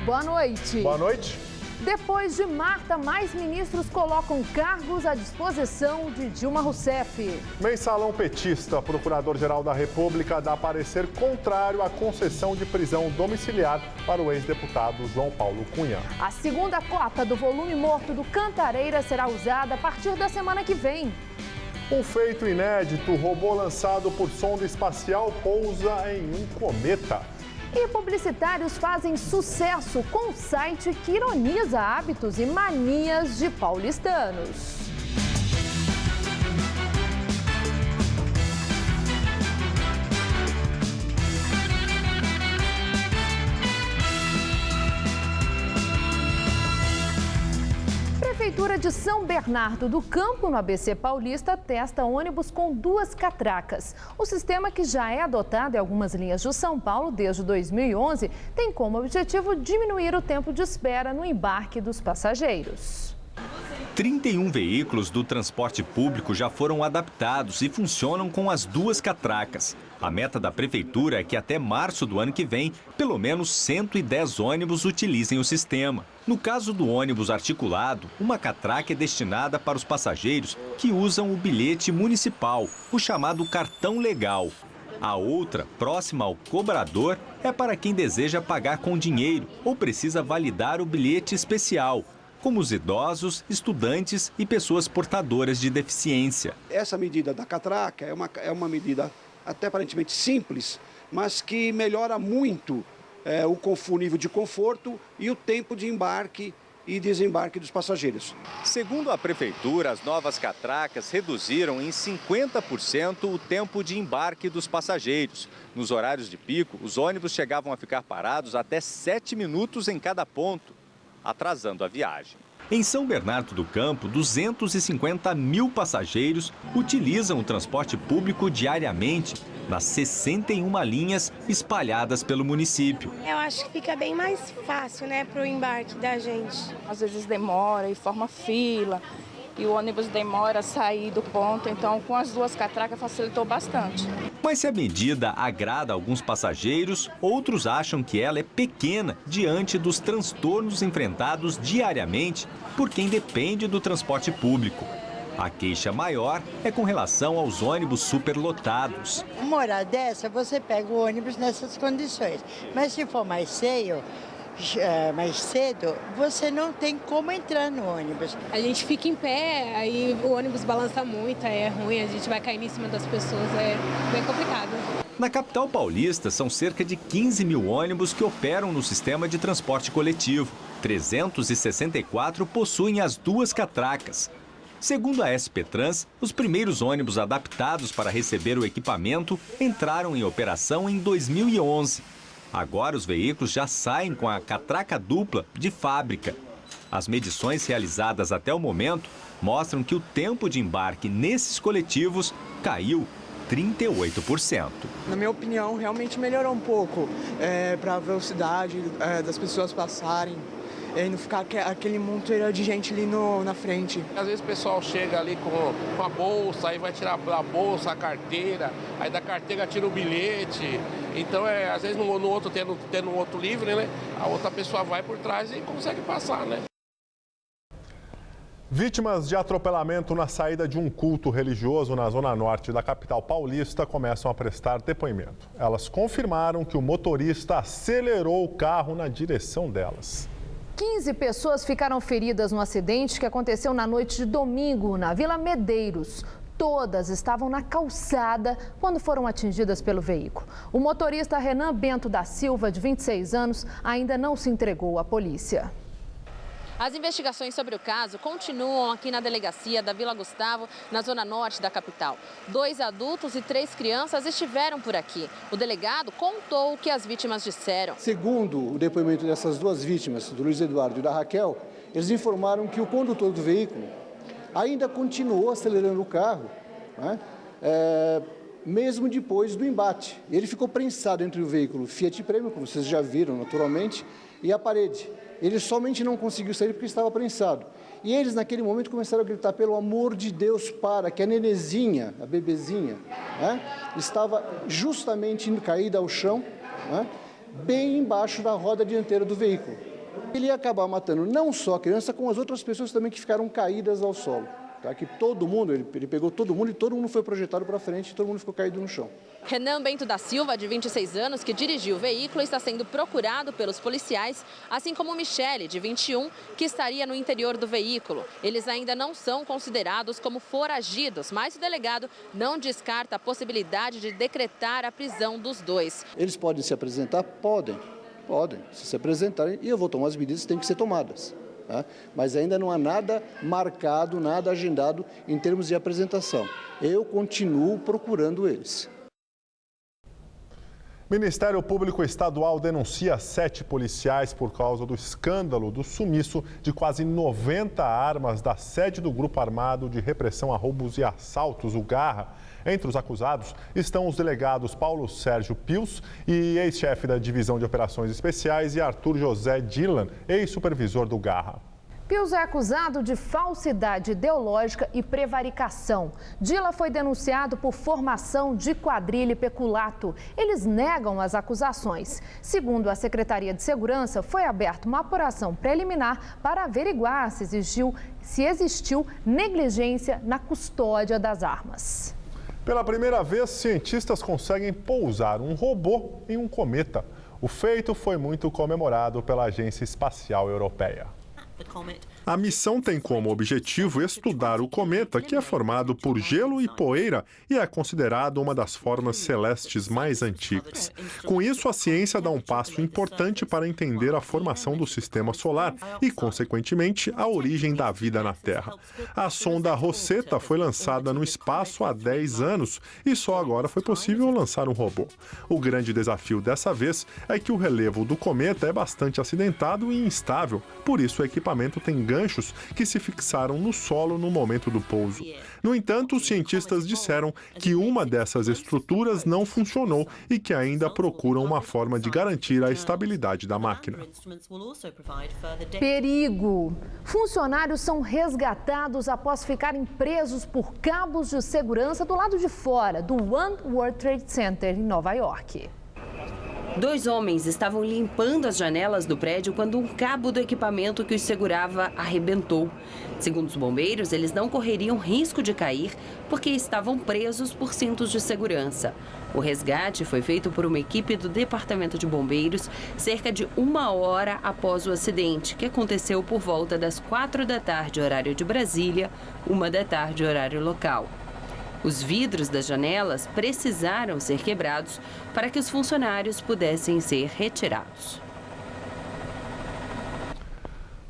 Boa noite. Boa noite. Depois de Marta, mais ministros colocam cargos à disposição de Dilma Rousseff. Mensalão petista, procurador-geral da República dá parecer contrário à concessão de prisão domiciliar para o ex-deputado João Paulo Cunha. A segunda cota do volume morto do Cantareira será usada a partir da semana que vem. Um feito inédito, robô lançado por sonda espacial pousa em um cometa. E publicitários fazem sucesso com um site que ironiza hábitos e manias de paulistanos. A Prefeitura de São Bernardo do Campo, no ABC Paulista, testa ônibus com 2 catracas. O sistema, que já é adotado em algumas linhas de São Paulo desde 2011, tem como objetivo diminuir o tempo de espera no embarque dos passageiros. 31 veículos do transporte público já foram adaptados e funcionam com as 2 catracas. A meta da Prefeitura é que até março do ano que vem, pelo menos 110 ônibus utilizem o sistema. No caso do ônibus articulado, uma catraca é destinada para os passageiros que usam o bilhete municipal, o chamado cartão legal. A outra, próxima ao cobrador, é para quem deseja pagar com dinheiro ou precisa validar o bilhete especial, como os idosos, estudantes e pessoas portadoras de deficiência. Essa medida da catraca é uma medida até aparentemente simples, mas que melhora muito o nível de conforto e o tempo de embarque e desembarque dos passageiros. Segundo a Prefeitura, as novas catracas reduziram em 50% o tempo de embarque dos passageiros. Nos horários de pico, os ônibus chegavam a ficar parados até 7 minutos em cada ponto, atrasando a viagem. Em São Bernardo do Campo, 250 mil passageiros utilizam o transporte público diariamente nas 61 linhas espalhadas pelo município. Eu acho que fica bem mais fácil, né, para o embarque da gente. Às vezes demora e forma fila, e o ônibus demora a sair do ponto, então com as 2 catracas facilitou bastante. Mas se a medida agrada alguns passageiros, outros acham que ela é pequena diante dos transtornos enfrentados diariamente por quem depende do transporte público. A queixa maior é com relação aos ônibus superlotados. Uma hora dessa, você pega o ônibus nessas condições, mas se for mais cedo, você não tem como entrar no ônibus. A gente fica em pé, aí o ônibus balança muito, é ruim, a gente vai caindo em cima das pessoas, é bem complicado. Na capital paulista, são cerca de 15 mil ônibus que operam no sistema de transporte coletivo. 364 possuem as 2 catracas. Segundo a SP Trans, os primeiros ônibus adaptados para receber o equipamento entraram em operação em 2011. Agora os veículos já saem com a catraca dupla de fábrica. As medições realizadas até o momento mostram que o tempo de embarque nesses coletivos caiu 38%. Na minha opinião, realmente melhorou um pouco para a velocidade das pessoas passarem. E não ficar aquele monteiro de gente ali na frente. Às vezes o pessoal chega ali com a bolsa, aí vai tirar a bolsa, a carteira, aí da carteira tira o bilhete. Então, às vezes no outro, tendo um outro livre, né? A outra pessoa vai por trás e consegue passar, né? Vítimas de atropelamento na saída de um culto religioso na zona norte da capital paulista começam a prestar depoimento. Elas confirmaram que o motorista acelerou o carro na direção delas. 15 pessoas ficaram feridas no acidente que aconteceu na noite de domingo, na Vila Medeiros. Todas estavam na calçada quando foram atingidas pelo veículo. O motorista Renan Bento da Silva, de 26 anos, ainda não se entregou à polícia. As investigações sobre o caso continuam aqui na delegacia da Vila Gustavo, na zona norte da capital. 2 adultos e 3 crianças estiveram por aqui. O delegado contou o que as vítimas disseram. Segundo o depoimento dessas 2 vítimas, do Luiz Eduardo e da Raquel, eles informaram que o condutor do veículo ainda continuou acelerando o carro, né, mesmo depois do embate. Ele ficou prensado entre o veículo Fiat Premio, como vocês já viram naturalmente, e a parede. Ele somente não conseguiu sair porque estava prensado. E eles, naquele momento, começaram a gritar, pelo amor de Deus, para, que a nenezinha, a bebezinha, né, estava justamente caída ao chão, né, bem embaixo da roda dianteira do veículo. Ele ia acabar matando não só a criança, como as outras pessoas também que ficaram caídas ao solo. Tá? Que todo mundo, ele pegou todo mundo e todo mundo foi projetado para frente e todo mundo ficou caído no chão. Renan Bento da Silva, de 26 anos, que dirigiu o veículo, está sendo procurado pelos policiais, assim como Michele, de 21, que estaria no interior do veículo. Eles ainda não são considerados como foragidos, mas o delegado não descarta a possibilidade de decretar a prisão dos dois. Eles podem se apresentar? Podem, se apresentarem e eu vou tomar as medidas que têm que ser tomadas. Tá? Mas ainda não há nada marcado, nada agendado em termos de apresentação. Eu continuo procurando eles. Ministério Público Estadual denuncia 7 policiais por causa do escândalo do sumiço de quase 90 armas da sede do Grupo Armado de Repressão a Roubos e Assaltos, o Garra. Entre os acusados estão os delegados Paulo Sérgio Pius, e ex-chefe da Divisão de Operações Especiais, e Arthur José Dylan, ex-supervisor do Garra. Pius é acusado de falsidade ideológica e prevaricação. Dylan foi denunciado por formação de quadrilha e peculato. Eles negam as acusações. Segundo a Secretaria de Segurança, foi aberta uma apuração preliminar para averiguar se existiu negligência na custódia das armas. Pela primeira vez, cientistas conseguem pousar um robô em um cometa. O feito foi muito comemorado pela Agência Espacial Europeia. A missão tem como objetivo estudar o cometa, que é formado por gelo e poeira e é considerado uma das formas celestes mais antigas. Com isso, a ciência dá um passo importante para entender a formação do sistema solar e, consequentemente, a origem da vida na Terra. A sonda Rosetta foi lançada no espaço há 10 anos e só agora foi possível lançar um robô. O grande desafio dessa vez é que o relevo do cometa é bastante acidentado e instável, por isso o equipamento tem ganchos que se fixaram no solo no momento do pouso. No entanto, os cientistas disseram que uma dessas estruturas não funcionou e que ainda procuram uma forma de garantir a estabilidade da máquina. Perigo! Funcionários são resgatados após ficarem presos por cabos de segurança do lado de fora do One World Trade Center, em Nova York. 2 homens estavam limpando as janelas do prédio quando um cabo do equipamento que os segurava arrebentou. Segundo os bombeiros, eles não correriam risco de cair porque estavam presos por cintos de segurança. O resgate foi feito por uma equipe do Departamento de Bombeiros cerca de 1 hora após o acidente, que aconteceu por volta das 4 da tarde, horário de Brasília, 1 da tarde, horário local. Os vidros das janelas precisaram ser quebrados para que os funcionários pudessem ser retirados.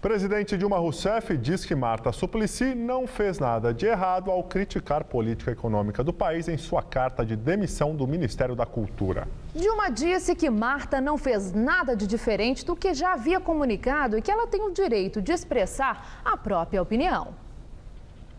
Presidente Dilma Rousseff diz que Marta Suplicy não fez nada de errado ao criticar a política econômica do país em sua carta de demissão do Ministério da Cultura. Dilma disse que Marta não fez nada de diferente do que já havia comunicado e que ela tem o direito de expressar a própria opinião.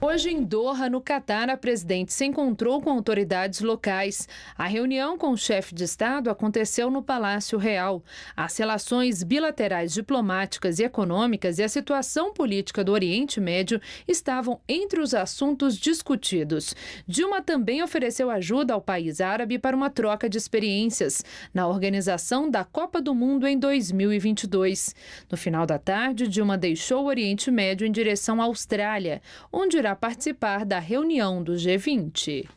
Hoje, em Doha, no Catar, a presidente se encontrou com autoridades locais. A reunião com o chefe de Estado aconteceu no Palácio Real. As relações bilaterais diplomáticas e econômicas e a situação política do Oriente Médio estavam entre os assuntos discutidos. Dilma também ofereceu ajuda ao país árabe para uma troca de experiências na organização da Copa do Mundo em 2022. No final da tarde, Dilma deixou o Oriente Médio em direção à Austrália, onde irá participar da reunião do G20.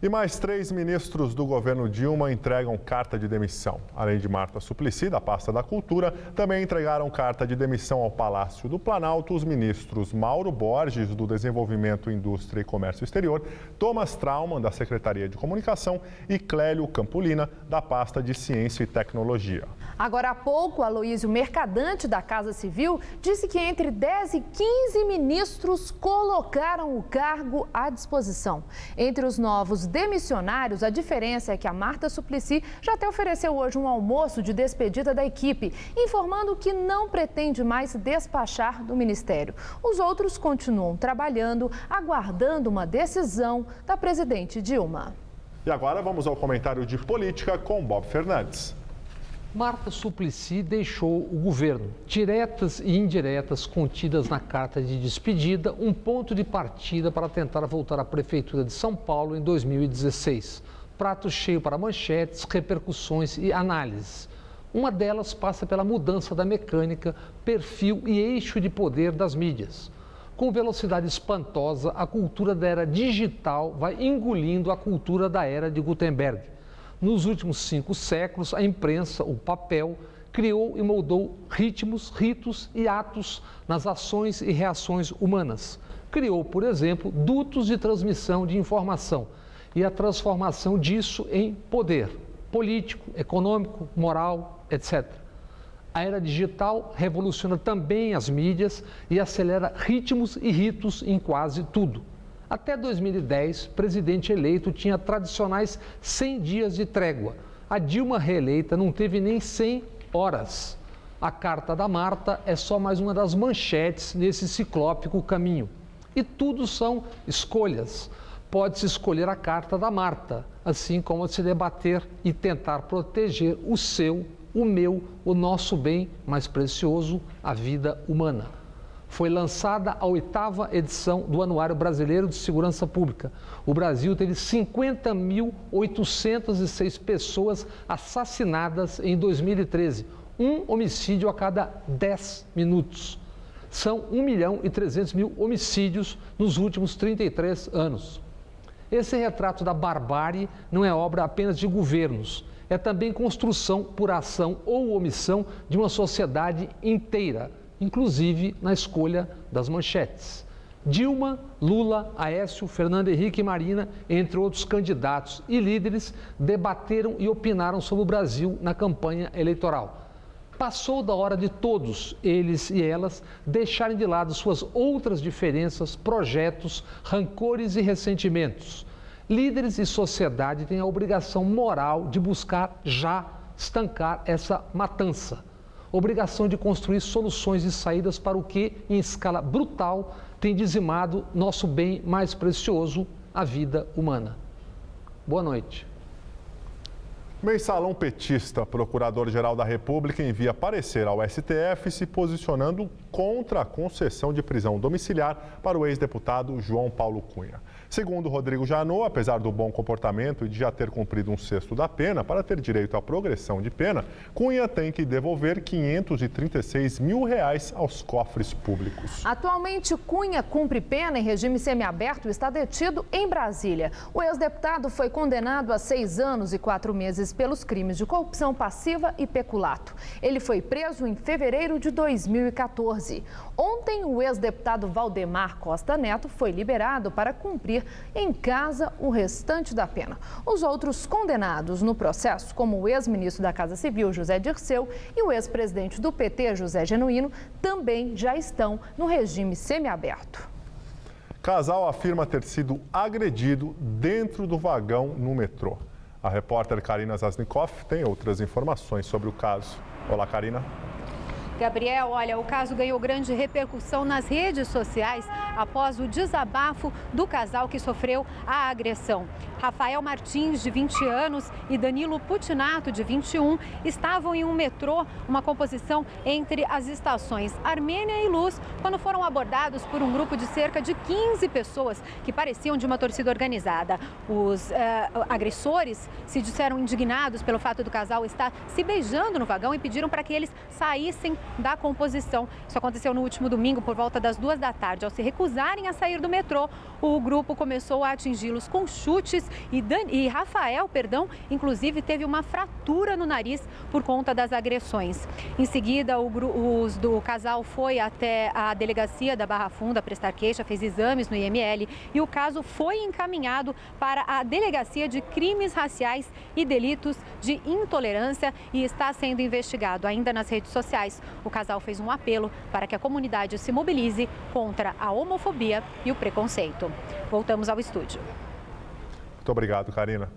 E mais 3 ministros do governo Dilma entregam carta de demissão. Além de Marta Suplicy, da pasta da Cultura, também entregaram carta de demissão ao Palácio do Planalto os ministros Mauro Borges, do Desenvolvimento, Indústria e Comércio Exterior, Thomas Traumann, da Secretaria de Comunicação, e Clélio Campolina, da pasta de Ciência e Tecnologia. Agora há pouco, Aloísio Mercadante, da Casa Civil, disse que entre 10 e 15 ministros colocaram o cargo à disposição. Entre os novos demissionários, a diferença é que a Marta Suplicy já até ofereceu hoje um almoço de despedida da equipe, informando que não pretende mais despachar do Ministério. Os outros continuam trabalhando, aguardando uma decisão da presidente Dilma. E agora vamos ao comentário de política com Bob Fernandes. Marta Suplicy deixou o governo, diretas e indiretas contidas na carta de despedida, um ponto de partida para tentar voltar à Prefeitura de São Paulo em 2016. Prato cheio para manchetes, repercussões e análises. Uma delas passa pela mudança da mecânica, perfil e eixo de poder das mídias. Com velocidade espantosa, a cultura da era digital vai engolindo a cultura da era de Gutenberg. Nos últimos 5 séculos, a imprensa, o papel, criou e moldou ritmos, ritos e atos nas ações e reações humanas. Criou, por exemplo, dutos de transmissão de informação e a transformação disso em poder político, econômico, moral, etc. A era digital revoluciona também as mídias e acelera ritmos e ritos em quase tudo. Até 2010, presidente eleito tinha tradicionais 100 dias de trégua. A Dilma reeleita não teve nem 100 horas. A carta da Marta é só mais uma das manchetes nesse ciclópico caminho. E tudo são escolhas. Pode-se escolher a carta da Marta, assim como se debater e tentar proteger o seu, o meu, o nosso bem mais precioso, a vida humana. Foi lançada a 8ª edição do Anuário Brasileiro de Segurança Pública. O Brasil teve 50.806 pessoas assassinadas em 2013, um homicídio a cada 10 minutos. São 1.300.000 homicídios nos últimos 33 anos. Esse retrato da barbárie não é obra apenas de governos, é também construção por ação ou omissão de uma sociedade inteira, inclusive na escolha das manchetes. Dilma, Lula, Aécio, Fernando Henrique e Marina, entre outros candidatos e líderes, debateram e opinaram sobre o Brasil na campanha eleitoral. Passou da hora de todos, eles e elas, deixarem de lado suas outras diferenças, projetos, rancores e ressentimentos. Líderes e sociedade têm a obrigação moral de buscar já estancar essa matança. Obrigação de construir soluções e saídas para o que, em escala brutal, tem dizimado nosso bem mais precioso, a vida humana. Boa noite. Mensalão petista, Procurador-Geral da República envia parecer ao STF se posicionando contra a concessão de prisão domiciliar para o ex-deputado João Paulo Cunha. Segundo Rodrigo Janot, apesar do bom comportamento e de já ter cumprido 1/6 da pena, para ter direito à progressão de pena, Cunha tem que devolver R$ 536 mil aos cofres públicos. Atualmente, Cunha cumpre pena em regime semiaberto e está detido em Brasília. O ex-deputado foi condenado a 6 anos e 4 meses pelos crimes de corrupção passiva e peculato. Ele foi preso em fevereiro de 2014. Ontem, o ex-deputado Valdemar Costa Neto foi liberado para cumprir em casa o restante da pena. Os outros condenados no processo, como o ex-ministro da Casa Civil, José Dirceu, e o ex-presidente do PT, José Genuíno, também já estão no regime semiaberto. Casal afirma ter sido agredido dentro do vagão no metrô. A repórter Karina Zasnikoff tem outras informações sobre o caso. Olá, Karina. Gabriel, olha, o caso ganhou grande repercussão nas redes sociais após o desabafo do casal que sofreu a agressão. Rafael Martins, de 20 anos, e Danilo Putinato, de 21, estavam em um metrô, uma composição entre as estações Armênia e Luz, quando foram abordados por um grupo de cerca de 15 pessoas que pareciam de uma torcida organizada. Os agressores se disseram indignados pelo fato do casal estar se beijando no vagão e pediram para que eles saíssem da composição. Isso aconteceu no último domingo, por volta das 2 da tarde. Ao se recusarem a sair do metrô, o grupo começou a atingi-los com chutes e Rafael, inclusive teve uma fratura no nariz por conta das agressões. Em seguida, o casal foi até a delegacia da Barra Funda prestar queixa, fez exames no IML e o caso foi encaminhado para a Delegacia de Crimes Raciais e Delitos de Intolerância e está sendo investigado. Ainda nas redes sociais, o casal fez um apelo para que a comunidade se mobilize contra a homofobia e o preconceito. Voltamos ao estúdio. Muito obrigado, Karina.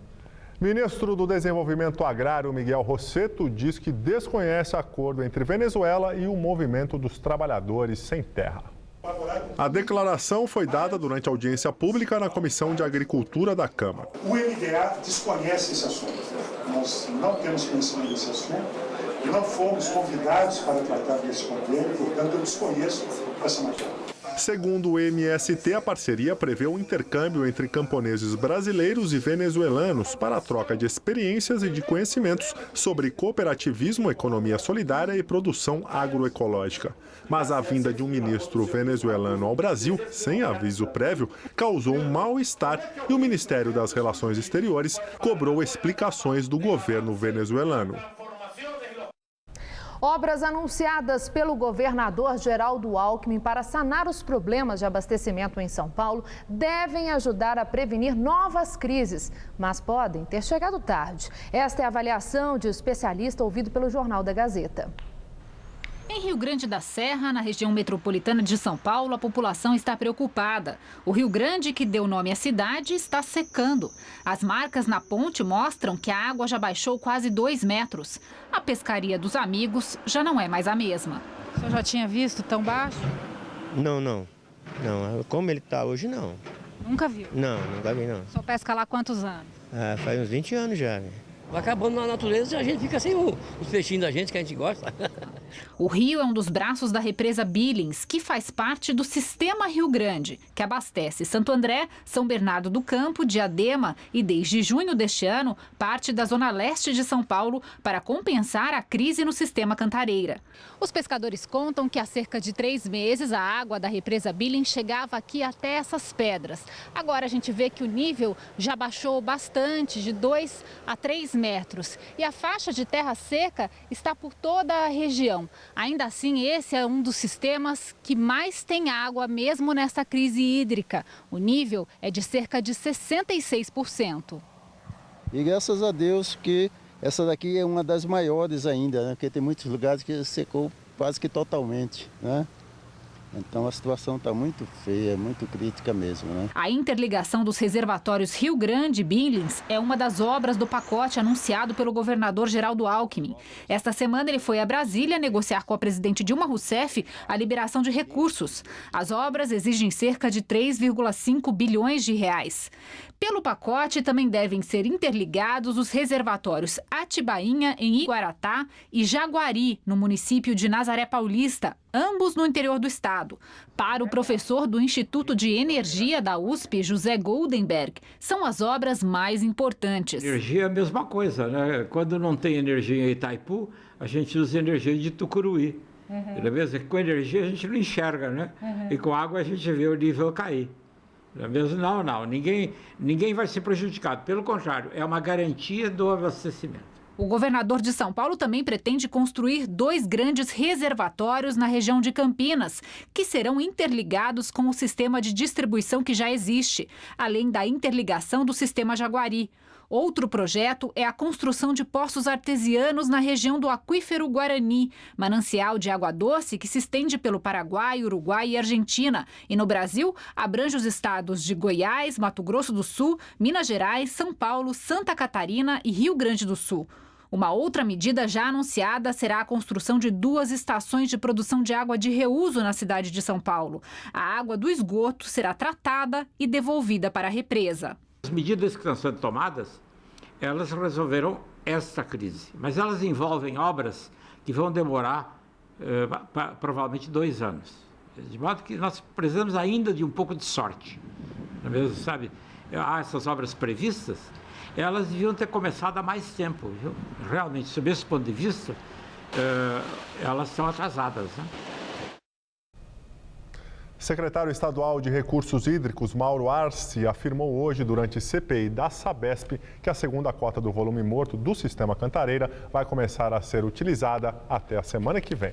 Ministro do Desenvolvimento Agrário, Miguel Rossetto, diz que desconhece acordo entre Venezuela e o Movimento dos Trabalhadores Sem Terra. A declaração foi dada durante a audiência pública na Comissão de Agricultura da Câmara. O MDA desconhece esse assunto. Nós não temos conhecimento desse assunto. Não fomos convidados para tratar desse convênio, portanto, eu desconheço essa matéria. Segundo o MST, a parceria prevê um intercâmbio entre camponeses brasileiros e venezuelanos para a troca de experiências e de conhecimentos sobre cooperativismo, economia solidária e produção agroecológica. Mas a vinda de um ministro venezuelano ao Brasil, sem aviso prévio, causou um mal-estar e o Ministério das Relações Exteriores cobrou explicações do governo venezuelano. Obras anunciadas pelo governador Geraldo Alckmin para sanar os problemas de abastecimento em São Paulo devem ajudar a prevenir novas crises, mas podem ter chegado tarde. Esta é a avaliação de um especialista ouvido pelo Jornal da Gazeta. Em Rio Grande da Serra, na região metropolitana de São Paulo, a população está preocupada. O Rio Grande, que deu nome à cidade, está secando. As marcas na ponte mostram que a água já baixou quase 2 metros. A pescaria dos amigos já não é mais a mesma. O senhor já tinha visto tão baixo? Não. Como ele está hoje, não. Nunca viu? Não, nunca vi, não. O senhor pesca lá há quantos anos? Faz uns 20 anos já. Vai acabando na natureza e a gente fica sem os peixinhos da gente que a gente gosta. O rio é um dos braços da represa Billings, que faz parte do Sistema Rio Grande, que abastece Santo André, São Bernardo do Campo, Diadema e, desde junho deste ano, parte da zona leste de São Paulo para compensar a crise no sistema Cantareira. Os pescadores contam que há cerca de 3 meses a água da represa Billings chegava aqui até essas pedras. Agora a gente vê que o nível já baixou bastante, de 2 a 3 metros. E a faixa de terra seca está por toda a região. Ainda assim, esse é um dos sistemas que mais tem água mesmo nessa crise hídrica. O nível é de cerca de 66%. E graças a Deus que essa daqui é uma das maiores ainda, né? Porque tem muitos lugares que secou quase que totalmente, né? Então a situação está muito feia, muito crítica mesmo, né? A interligação dos reservatórios Rio Grande e Billings é uma das obras do pacote anunciado pelo governador Geraldo Alckmin. Esta semana ele foi a Brasília negociar com a presidente Dilma Rousseff a liberação de recursos. As obras exigem cerca de 3,5 bilhões de reais. Pelo pacote, também devem ser interligados os reservatórios Atibainha, em Iguaratá, e Jaguari, no município de Nazaré Paulista, ambos no interior do estado. Para o professor do Instituto de Energia da USP, José Goldenberg, são as obras mais importantes. Energia é a mesma coisa, né? Quando não tem energia em Itaipu, a gente usa energia de Tucuruí. Com energia a gente não enxerga, né? E com água a gente vê o nível cair. Não, ninguém vai ser prejudicado. Pelo contrário, é uma garantia do abastecimento. O governador de São Paulo também pretende construir 2 grandes reservatórios na região de Campinas, que serão interligados com o sistema de distribuição que já existe, além da interligação do sistema Jaguari. Outro projeto é a construção de poços artesianos na região do Aquífero Guarani, manancial de água doce que se estende pelo Paraguai, Uruguai e Argentina. E no Brasil, abrange os estados de Goiás, Mato Grosso do Sul, Minas Gerais, São Paulo, Santa Catarina e Rio Grande do Sul. Uma outra medida já anunciada será a construção de 2 estações de produção de água de reuso na cidade de São Paulo. A água do esgoto será tratada e devolvida para a represa. As medidas que estão sendo tomadas, elas resolverão esta crise, mas elas envolvem obras que vão demorar provavelmente 2 anos. De modo que nós precisamos ainda de um pouco de sorte. Não é mesmo, sabe? Essas obras previstas, elas deviam ter começado há mais tempo, viu? Realmente, sob esse ponto de vista, elas são atrasadas, né? Secretário estadual de Recursos Hídricos, Mauro Arce, afirmou hoje, durante CPI da Sabesp, que a segunda cota do volume morto do sistema Cantareira vai começar a ser utilizada até a semana que vem.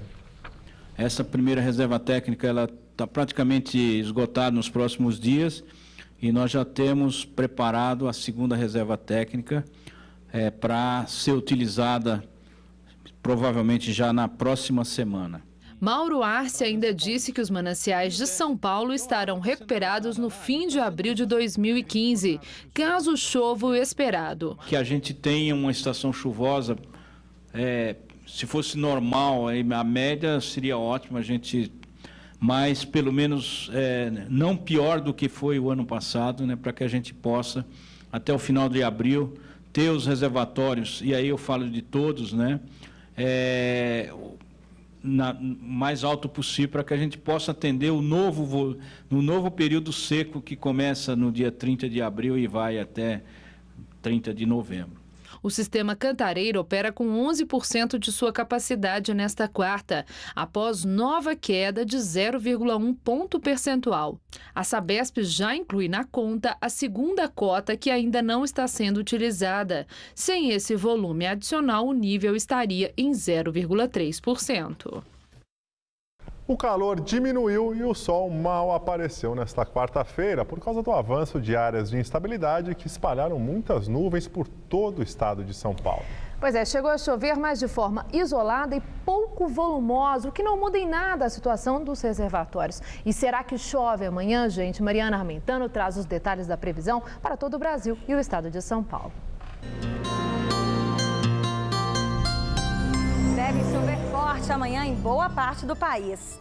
Essa primeira reserva técnica está praticamente esgotada nos próximos dias e nós já temos preparado a segunda reserva técnica para ser utilizada provavelmente já na próxima semana. Mauro Arce ainda disse que os mananciais de São Paulo estarão recuperados no fim de abril de 2015, caso chova o esperado. Que a gente tenha uma estação chuvosa, se fosse normal, a média seria ótima, mas pelo menos não pior do que foi o ano passado, né, para que a gente possa, até o final de abril, ter os reservatórios, e aí eu falo de todos, né, mais alto possível para que a gente possa atender no novo período seco que começa no dia 30 de abril e vai até 30 de novembro. O sistema Cantareira opera com 11% de sua capacidade nesta quarta, após nova queda de 0,1 ponto percentual. A Sabesp já inclui na conta a segunda cota que ainda não está sendo utilizada. Sem esse volume adicional, o nível estaria em 0,3%. O calor diminuiu e o sol mal apareceu nesta quarta-feira por causa do avanço de áreas de instabilidade que espalharam muitas nuvens por todo o estado de São Paulo. Pois é, chegou a chover, mas de forma isolada e pouco volumosa, o que não muda em nada a situação dos reservatórios. E será que chove amanhã, gente? Mariana Armentano traz os detalhes da previsão para todo o Brasil e o estado de São Paulo. Deve chover forte amanhã em boa parte do país.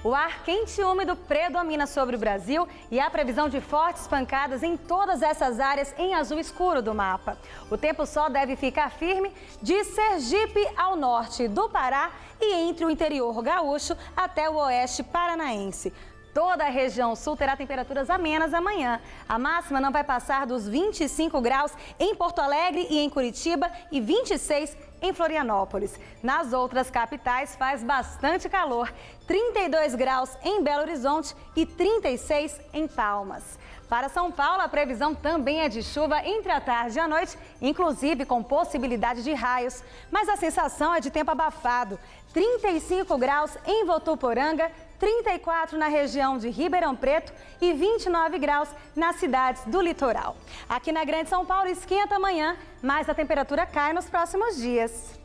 O ar quente e úmido predomina sobre o Brasil e há previsão de fortes pancadas em todas essas áreas em azul escuro do mapa. O tempo só deve ficar firme de Sergipe ao norte do Pará e entre o interior gaúcho até o oeste paranaense. Toda a região sul terá temperaturas amenas amanhã. A máxima não vai passar dos 25 graus em Porto Alegre e em Curitiba e 26 em Florianópolis. Nas outras capitais faz bastante calor, 32 graus em Belo Horizonte e 36 em Palmas. Para São Paulo, a previsão também é de chuva entre a tarde e a noite, inclusive com possibilidade de raios. Mas a sensação é de tempo abafado, 35 graus em Votuporanga, 34 na região de Ribeirão Preto e 29 graus nas cidades do litoral. Aqui na Grande São Paulo esquenta amanhã, mas a temperatura cai nos próximos dias.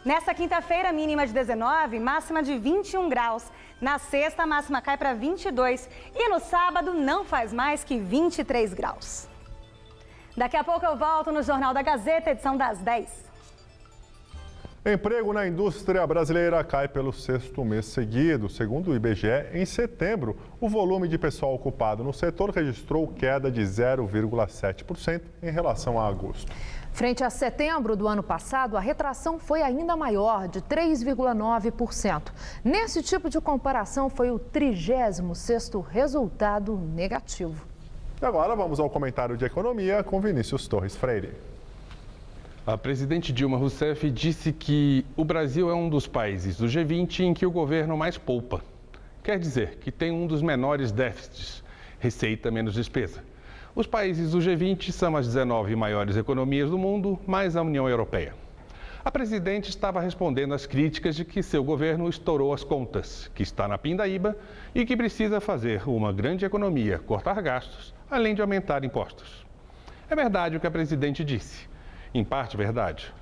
Nesta quinta-feira, mínima de 19, máxima de 21 graus. Na sexta, a máxima cai para 22 e no sábado não faz mais que 23 graus. Daqui a pouco eu volto no Jornal da Gazeta, edição das 10. Emprego na indústria brasileira cai pelo sexto mês seguido. Segundo o IBGE, em setembro, o volume de pessoal ocupado no setor registrou queda de 0,7% em relação a agosto. Frente a setembro do ano passado, a retração foi ainda maior, de 3,9%. Nesse tipo de comparação, foi o 36º resultado negativo. E agora vamos ao comentário de economia com Vinícius Torres Freire. A presidente Dilma Rousseff disse que o Brasil é um dos países do G20 em que o governo mais poupa. Quer dizer que tem um dos menores déficits, receita menos despesa. Os países do G20 são as 19 maiores economias do mundo, mais a União Europeia. A presidente estava respondendo às críticas de que seu governo estourou as contas, que está na pindaíba e que precisa fazer uma grande economia, cortar gastos, além de aumentar impostos. É verdade o que a presidente disse. Em parte verdade.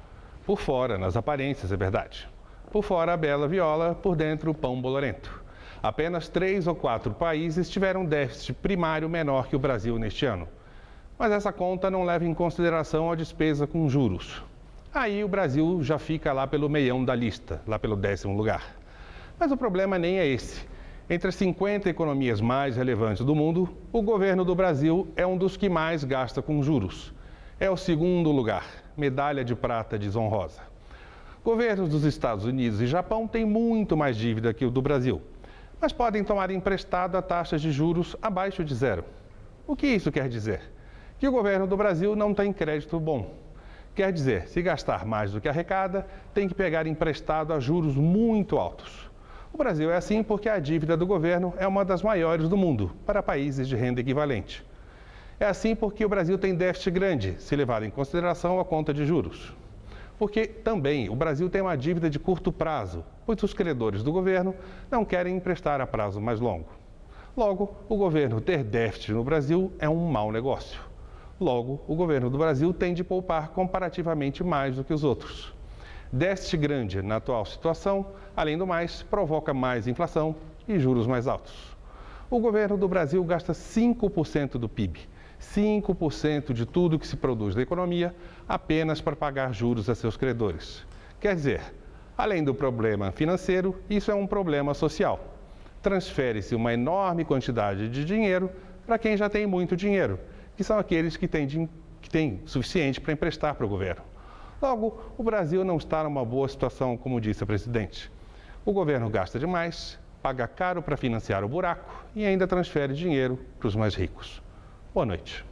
Por fora, nas aparências, é verdade. Por fora, a bela viola, por dentro, o pão bolorento. Apenas 3 ou 4 países tiveram déficit primário menor que o Brasil neste ano. Mas essa conta não leva em consideração a despesa com juros. Aí o Brasil já fica lá pelo meião da lista, lá pelo 10º lugar. Mas o problema nem é esse. Entre as 50 economias mais relevantes do mundo, o governo do Brasil é um dos que mais gasta com juros. É o 2º lugar, medalha de prata desonrosa. Governos dos Estados Unidos e Japão têm muito mais dívida que o do Brasil, mas podem tomar emprestado a taxas de juros abaixo de zero. O que isso quer dizer? Que o governo do Brasil não tem crédito bom. Quer dizer, se gastar mais do que arrecada, tem que pegar emprestado a juros muito altos. O Brasil é assim porque a dívida do governo é uma das maiores do mundo, para países de renda equivalente. É assim porque o Brasil tem déficit grande, se levado em consideração a conta de juros. Porque também o Brasil tem uma dívida de curto prazo, pois os credores do governo não querem emprestar a prazo mais longo. Logo, o governo ter déficit no Brasil é um mau negócio. Logo, o governo do Brasil tem de poupar comparativamente mais do que os outros. Déficit grande na atual situação, além do mais, provoca mais inflação e juros mais altos. O governo do Brasil gasta 5% do PIB. 5% de tudo que se produz na economia apenas para pagar juros a seus credores. Quer dizer, além do problema financeiro, isso é um problema social. Transfere-se uma enorme quantidade de dinheiro para quem já tem muito dinheiro, que são aqueles que têm suficiente para emprestar para o governo. Logo, o Brasil não está numa boa situação, como disse a presidente. O governo gasta demais, paga caro para financiar o buraco e ainda transfere dinheiro para os mais ricos. Boa noite.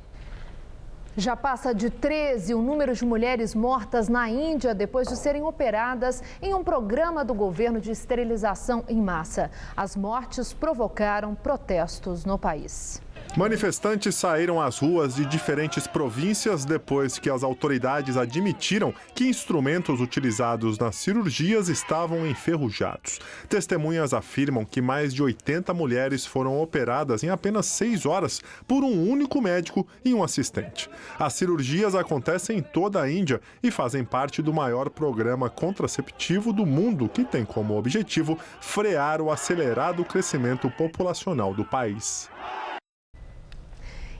Já passa de 13 o número de mulheres mortas na Índia depois de serem operadas em um programa do governo de esterilização em massa. As mortes provocaram protestos no país. Manifestantes saíram às ruas de diferentes províncias depois que as autoridades admitiram que instrumentos utilizados nas cirurgias estavam enferrujados. Testemunhas afirmam que mais de 80 mulheres foram operadas em apenas 6 horas por um único médico e um assistente. As cirurgias acontecem em toda a Índia e fazem parte do maior programa contraceptivo do mundo, que tem como objetivo frear o acelerado crescimento populacional do país.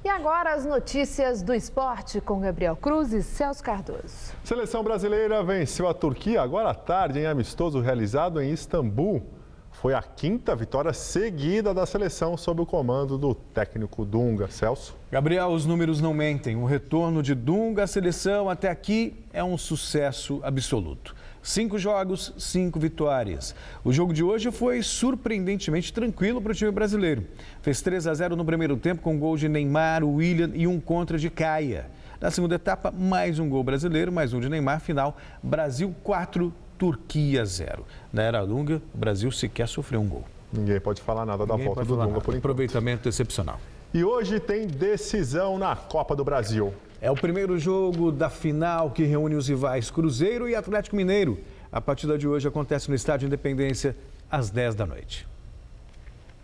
E agora as notícias do esporte com Gabriel Cruz e Celso Cardoso. Seleção brasileira venceu a Turquia agora à tarde em amistoso realizado em Istambul. Foi a 5ª vitória seguida da seleção sob o comando do técnico Dunga. Celso? Gabriel, os números não mentem. O retorno de Dunga à seleção até aqui é um sucesso absoluto. 5 jogos, 5 vitórias. O jogo de hoje foi surpreendentemente tranquilo para o time brasileiro. Fez 3-0 no primeiro tempo com gol de Neymar, William e um contra de Caia. Na segunda etapa, mais um gol brasileiro, mais um de Neymar. Final, Brasil 4, Turquia 0. Na era Dunga, o Brasil sequer sofreu um gol. Ninguém pode falar nada da volta do Dunga por enquanto. Aproveitamento excepcional. E hoje tem decisão na Copa do Brasil. É o primeiro jogo da final que reúne os rivais Cruzeiro e Atlético Mineiro. A partida de hoje acontece no Estádio Independência, às 10 da noite.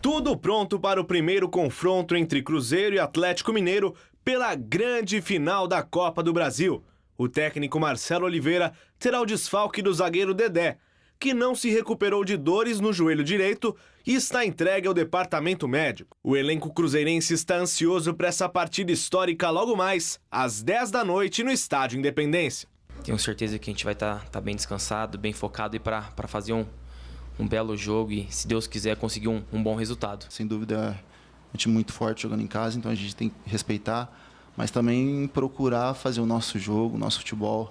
Tudo pronto para o primeiro confronto entre Cruzeiro e Atlético Mineiro pela grande final da Copa do Brasil. O técnico Marcelo Oliveira terá o desfalque do zagueiro Dedé, que não se recuperou de dores no joelho direito e está entregue ao departamento médico. O elenco cruzeirense está ansioso para essa partida histórica logo mais, às 10 da noite, no Estádio Independência. Tenho certeza que a gente vai estar bem descansado, bem focado e para fazer um belo jogo e, se Deus quiser, conseguir um bom resultado. Sem dúvida, é um time muito forte jogando em casa, então a gente tem que respeitar, mas também procurar fazer o nosso jogo, o nosso futebol.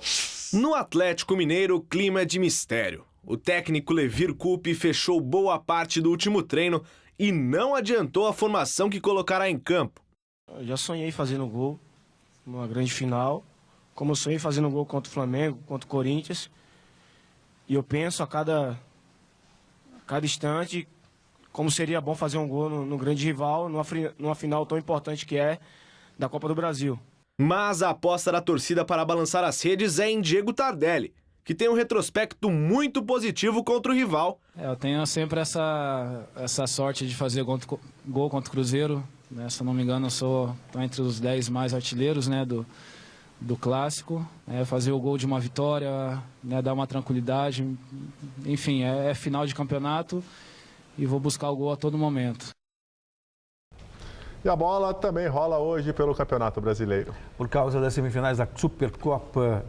No Atlético Mineiro, o clima é de mistério. O técnico Levir Coupe fechou boa parte do último treino e não adiantou a formação que colocará em campo. Eu já sonhei fazendo gol numa grande final, como eu sonhei fazendo gol contra o Flamengo, contra o Corinthians. E eu penso a cada instante como seria bom fazer um gol no grande rival, numa final tão importante que é da Copa do Brasil. Mas a aposta da torcida para balançar as redes é em Diego Tardelli, que tem um retrospecto muito positivo contra o rival. Eu tenho sempre essa sorte de fazer gol contra o Cruzeiro. Né? Se eu não me engano, eu sou entre os 10 mais artilheiros, né, do clássico. Fazer o gol de uma vitória, né, dar uma tranquilidade. Enfim, é final de campeonato e vou buscar o gol a todo momento. E a bola também rola hoje pelo Campeonato Brasileiro. Por causa das semifinais da Supercopa,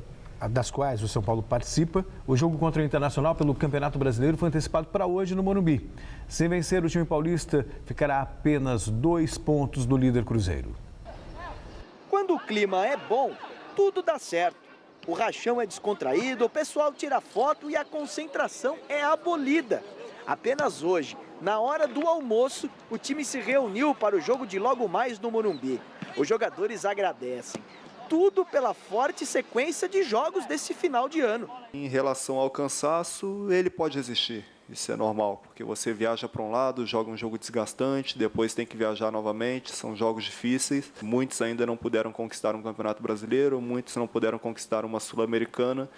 das quais o São Paulo participa, o jogo contra o Internacional pelo Campeonato Brasileiro foi antecipado para hoje no Morumbi. Sem vencer, o time paulista ficará a apenas 2 pontos do líder Cruzeiro. Quando o clima é bom, tudo dá certo. O rachão é descontraído, o pessoal tira foto e a concentração é abolida. Apenas hoje, na hora do almoço, o time se reuniu para o jogo de logo mais no Morumbi. Os jogadores agradecem. Tudo pela forte sequência de jogos desse final de ano. Em relação ao cansaço, ele pode existir. Isso é normal, porque você viaja para um lado, joga um jogo desgastante, depois tem que viajar novamente, são jogos difíceis. Muitos ainda não puderam conquistar um Campeonato Brasileiro, muitos não puderam conquistar uma Sul-Americana.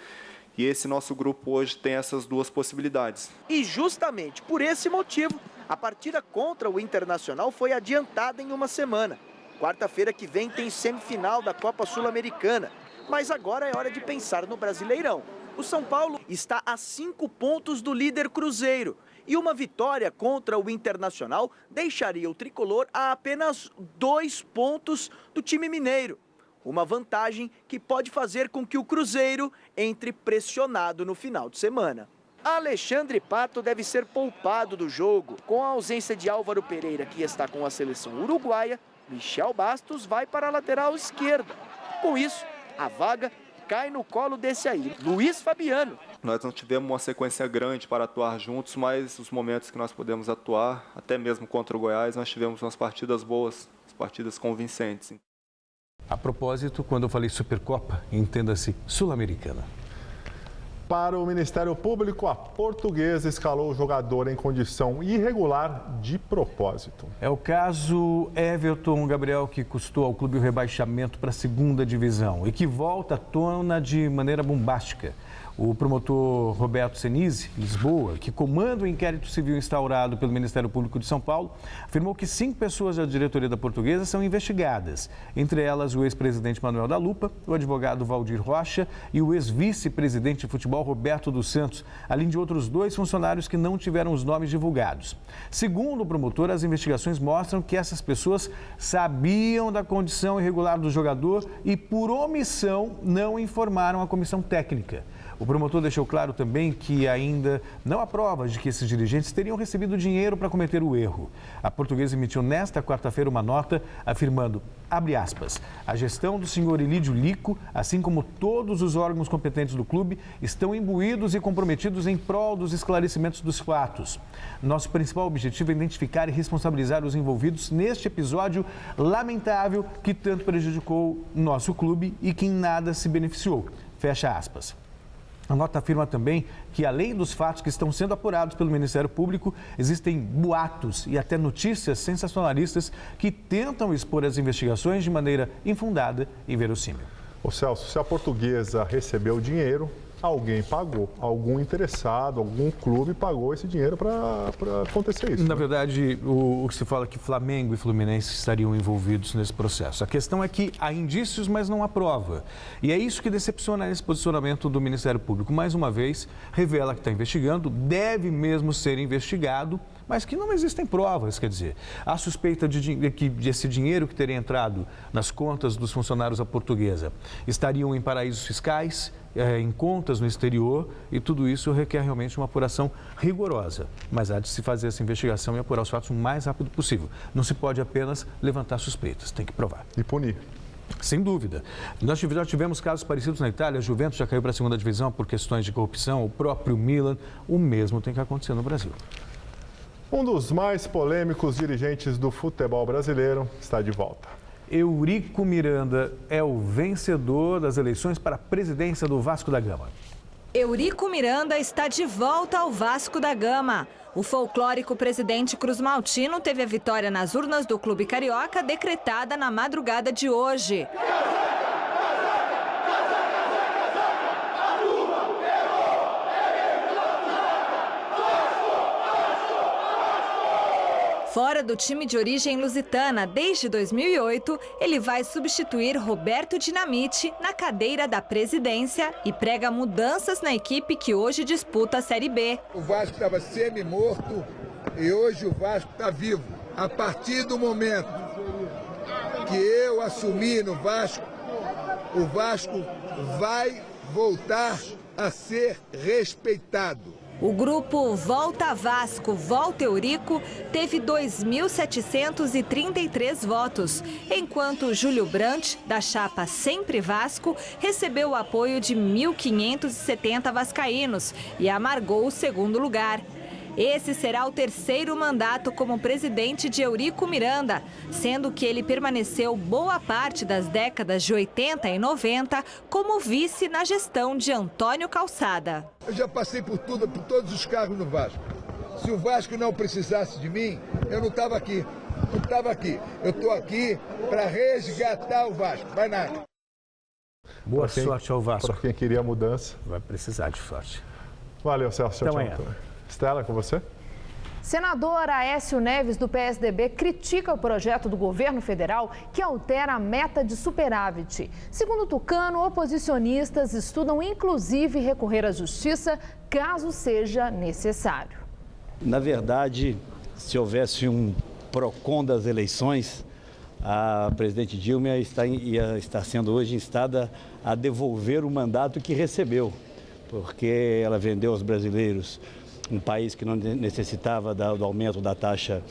E esse nosso grupo hoje tem essas duas possibilidades. E justamente por esse motivo, a partida contra o Internacional foi adiantada em uma semana. Quarta-feira que vem tem semifinal da Copa Sul-Americana. Mas agora é hora de pensar no Brasileirão. O São Paulo está a 5 pontos do líder Cruzeiro. E uma vitória contra o Internacional deixaria o tricolor a apenas 2 pontos do time mineiro. Uma vantagem que pode fazer com que o Cruzeiro entre pressionado no final de semana. Alexandre Pato deve ser poupado do jogo. Com a ausência de Álvaro Pereira, que está com a seleção uruguaia, Michel Bastos vai para a lateral esquerda. Com isso, a vaga cai no colo desse aí, Luiz Fabiano. Nós não tivemos uma sequência grande para atuar juntos, mas os momentos que nós podemos atuar, até mesmo contra o Goiás, nós tivemos umas partidas boas, partidas convincentes. A propósito, quando eu falei Supercopa, entenda-se Sul-Americana. Para o Ministério Público, a Portuguesa escalou o jogador em condição irregular de propósito. É o caso Everton Gabriel, que custou ao clube o rebaixamento para a segunda divisão e que volta à tona de maneira bombástica. O promotor Roberto Senise, Lisboa, que comanda o inquérito civil instaurado pelo Ministério Público de São Paulo, afirmou que 5 pessoas da diretoria da Portuguesa são investigadas. Entre elas, o ex-presidente Manuel da Lupa, o advogado Valdir Rocha e o ex-vice-presidente de futebol Roberto dos Santos, além de outros 2 funcionários que não tiveram os nomes divulgados. Segundo o promotor, as investigações mostram que essas pessoas sabiam da condição irregular do jogador e, por omissão, não informaram a comissão técnica. O promotor deixou claro também que ainda não há provas de que esses dirigentes teriam recebido dinheiro para cometer o erro. A Portuguesa emitiu nesta quarta-feira uma nota afirmando, abre aspas, a gestão do senhor Elídio Lico, assim como todos os órgãos competentes do clube, estão imbuídos e comprometidos em prol dos esclarecimentos dos fatos. Nosso principal objetivo é identificar e responsabilizar os envolvidos neste episódio lamentável que tanto prejudicou nosso clube e que em nada se beneficiou. Fecha aspas. A nota afirma também que, além dos fatos que estão sendo apurados pelo Ministério Público, existem boatos e até notícias sensacionalistas que tentam expor as investigações de maneira infundada e verossímil. Ô Celso, se a Portuguesa recebeu dinheiro, alguém pagou, algum interessado, algum clube pagou esse dinheiro para acontecer isso. Na verdade, o que se fala é que Flamengo e Fluminense estariam envolvidos nesse processo. A questão é que há indícios, mas não há prova. E é isso que decepciona esse posicionamento do Ministério Público. Mais uma vez, revela que está investigando, deve mesmo ser investigado, mas que não existem provas, quer dizer, há suspeita de que esse dinheiro que teria entrado nas contas dos funcionários da Portuguesa estariam em paraísos fiscais, em contas no exterior, e tudo isso requer realmente uma apuração rigorosa. Mas há de se fazer essa investigação e apurar os fatos o mais rápido possível. Não se pode apenas levantar suspeitas, tem que provar. E punir. Sem dúvida. Nós já tivemos casos parecidos na Itália, a Juventus já caiu para a segunda divisão por questões de corrupção, o próprio Milan, o mesmo tem que acontecer no Brasil. Um dos mais polêmicos dirigentes do futebol brasileiro está de volta. Eurico Miranda é o vencedor das eleições para a presidência do Vasco da Gama. Eurico Miranda está de volta ao Vasco da Gama. O folclórico presidente Cruzmaltino teve a vitória nas urnas do clube carioca decretada na madrugada de hoje. Fora do time de origem lusitana desde 2008, ele vai substituir Roberto Dinamite na cadeira da presidência e prega mudanças na equipe que hoje disputa a Série B. O Vasco estava semi-morto e hoje o Vasco está vivo. A partir do momento que eu assumi no Vasco, o Vasco vai voltar a ser respeitado. O grupo Volta Vasco, Volta Eurico teve 2.733 votos, enquanto Júlio Brandt, da chapa Sempre Vasco, recebeu o apoio de 1.570 vascaínos e amargou o segundo lugar. Esse será o terceiro mandato como presidente de Eurico Miranda, sendo que ele permaneceu boa parte das décadas de 80 e 90 como vice na gestão de Antônio Calçada. Eu já passei por todos os cargos no Vasco. Se o Vasco não precisasse de mim, eu não estava aqui. Eu estou aqui para resgatar o Vasco. Vai nada. Boa sorte ao Vasco. Para quem queria mudança. Vai precisar de sorte. Valeu, Celso. Até amanhã. Estela, com você? Senador Aécio Neves, do PSDB, critica o projeto do governo federal que altera a meta de superávit. Segundo Tucano, oposicionistas estudam inclusive recorrer à justiça caso seja necessário. Na verdade, se houvesse um PROCON das eleições, a presidente Dilma ia estar sendo hoje instada a devolver o mandato que recebeu, porque ela vendeu aos brasileiros um país que não necessitava do aumento da taxa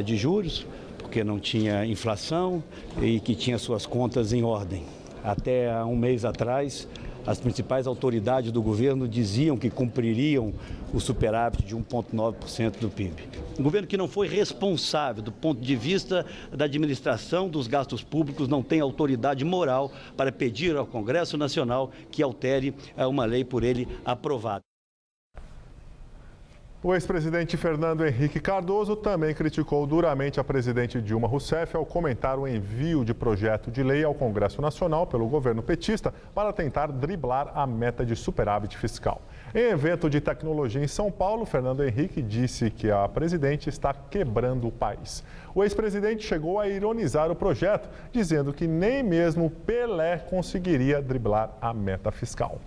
de juros, porque não tinha inflação e que tinha suas contas em ordem. Até há um mês atrás, as principais autoridades do governo diziam que cumpririam o superávit de 1,9% do PIB. Um governo que não foi responsável do ponto de vista da administração dos gastos públicos, não tem autoridade moral para pedir ao Congresso Nacional que altere uma lei por ele aprovada. O ex-presidente Fernando Henrique Cardoso também criticou duramente a presidente Dilma Rousseff ao comentar o envio de projeto de lei ao Congresso Nacional pelo governo petista para tentar driblar a meta de superávit fiscal. Em evento de tecnologia em São Paulo, Fernando Henrique disse que a presidente está quebrando o país. O ex-presidente chegou a ironizar o projeto, dizendo que nem mesmo Pelé conseguiria driblar a meta fiscal.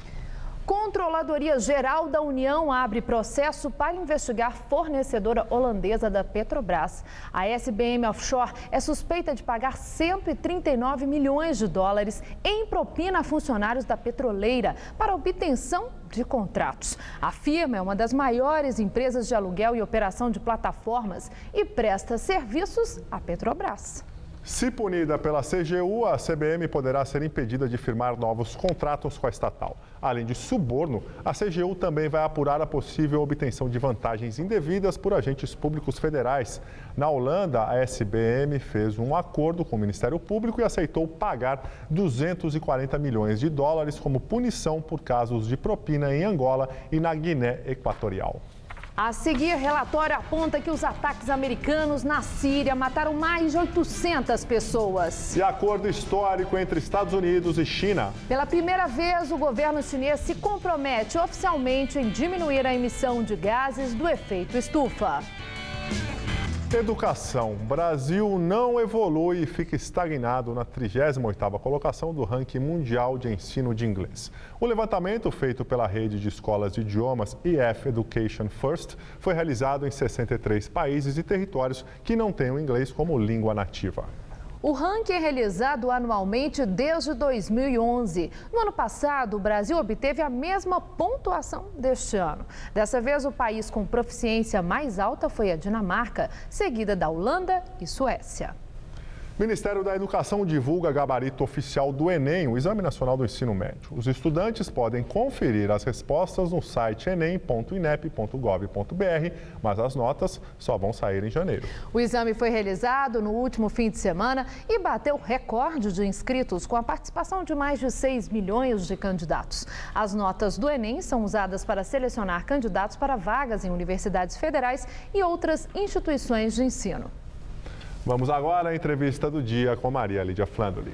Controladoria Geral da União abre processo para investigar fornecedora holandesa da Petrobras. A SBM Offshore é suspeita de pagar 139 milhões de dólares em propina a funcionários da petroleira para obtenção de contratos. A firma é uma das maiores empresas de aluguel e operação de plataformas e presta serviços à Petrobras. Se punida pela CGU, a CBM poderá ser impedida de firmar novos contratos com a estatal. Além de suborno, a CGU também vai apurar a possível obtenção de vantagens indevidas por agentes públicos federais. Na Holanda, a SBM fez um acordo com o Ministério Público e aceitou pagar 240 milhões de dólares como punição por casos de propina em Angola e na Guiné Equatorial. A seguir, relatório aponta que os ataques americanos na Síria mataram mais de 800 pessoas. E acordo histórico entre Estados Unidos e China. Pela primeira vez, o governo chinês se compromete oficialmente em diminuir a emissão de gases do efeito estufa. Educação. Brasil não evolui e fica estagnado na 38ª colocação do ranking mundial de ensino de inglês. O levantamento feito pela rede de escolas de idiomas EF Education First foi realizado em 63 países e territórios que não têm o inglês como língua nativa. O ranking é realizado anualmente desde 2011. No ano passado, o Brasil obteve a mesma pontuação deste ano. Dessa vez, o país com proficiência mais alta foi a Dinamarca, seguida da Holanda e Suécia. O Ministério da Educação divulga gabarito oficial do Enem, o Exame Nacional do Ensino Médio. Os estudantes podem conferir as respostas no site enem.inep.gov.br, mas as notas só vão sair em janeiro. O exame foi realizado no último fim de semana e bateu recorde de inscritos, com a participação de mais de 6 milhões de candidatos. As notas do Enem são usadas para selecionar candidatos para vagas em universidades federais e outras instituições de ensino. Vamos agora à entrevista do dia com Maria Lídia Flandoli.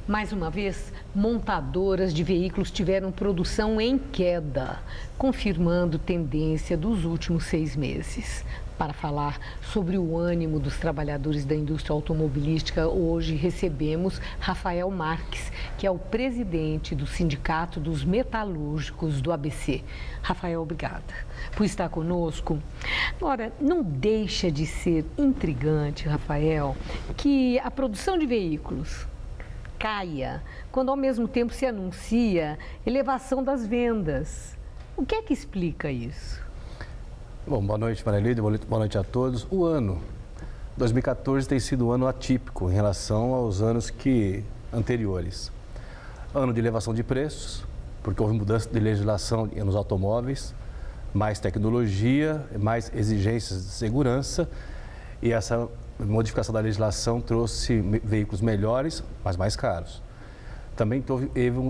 Mais uma vez, montadoras de veículos tiveram produção em queda, confirmando tendência dos últimos 6 meses. Para falar sobre o ânimo dos trabalhadores da indústria automobilística, hoje recebemos Rafael Marques, que é o presidente do Sindicato dos Metalúrgicos do ABC. Rafael, obrigada por estar conosco. Agora, não deixa de ser intrigante, Rafael, que a produção de veículos caia quando ao mesmo tempo se anuncia elevação das vendas. O que é que explica isso? Bom, boa noite, Maria Lídia, boa noite a todos. O ano 2014 tem sido um ano atípico em relação aos anos anteriores. Ano de elevação de preços, porque houve mudança de legislação nos automóveis, mais tecnologia, mais exigências de segurança, e essa modificação da legislação trouxe veículos melhores, mas mais caros. Também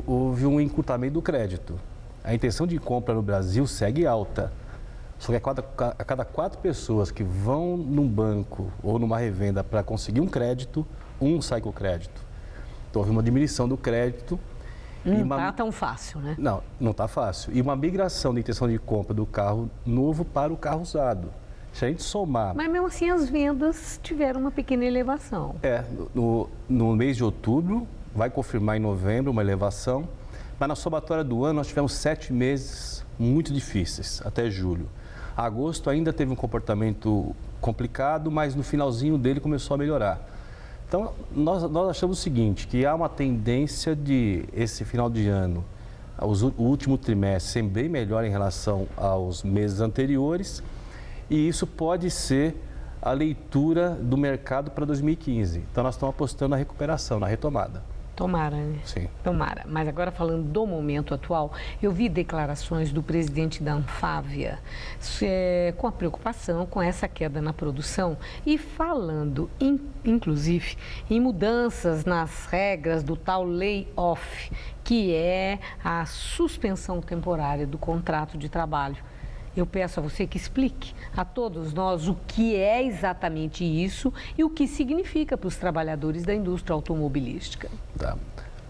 houve um encurtamento do crédito. A intenção de compra no Brasil segue alta. Só que a cada 4 pessoas que vão num banco ou numa revenda para conseguir um crédito, um sai com crédito. Então, houve uma diminuição do crédito. Não está tão fácil, né? Não está fácil. E uma migração de intenção de compra do carro novo para o carro usado. Se a gente somar... Mas mesmo assim as vendas tiveram uma pequena elevação. No mês de outubro, vai confirmar em novembro uma elevação, mas na somatória do ano nós tivemos 7 meses muito difíceis, até julho. Agosto ainda teve um comportamento complicado, mas no finalzinho dele começou a melhorar. Então, nós achamos o seguinte, que há uma tendência de esse final de ano, o último trimestre, ser bem melhor em relação aos meses anteriores, e isso pode ser a leitura do mercado para 2015. Então, nós estamos apostando na recuperação, na retomada. Tomara, né? Sim. Tomara. Mas agora falando do momento atual, eu vi declarações do presidente da Anfávia com a preocupação com essa queda na produção e falando, inclusive, em mudanças nas regras do tal lay-off, que é a suspensão temporária do contrato de trabalho. Eu peço a você que explique a todos nós o que é exatamente isso e o que significa para os trabalhadores da indústria automobilística. Tá.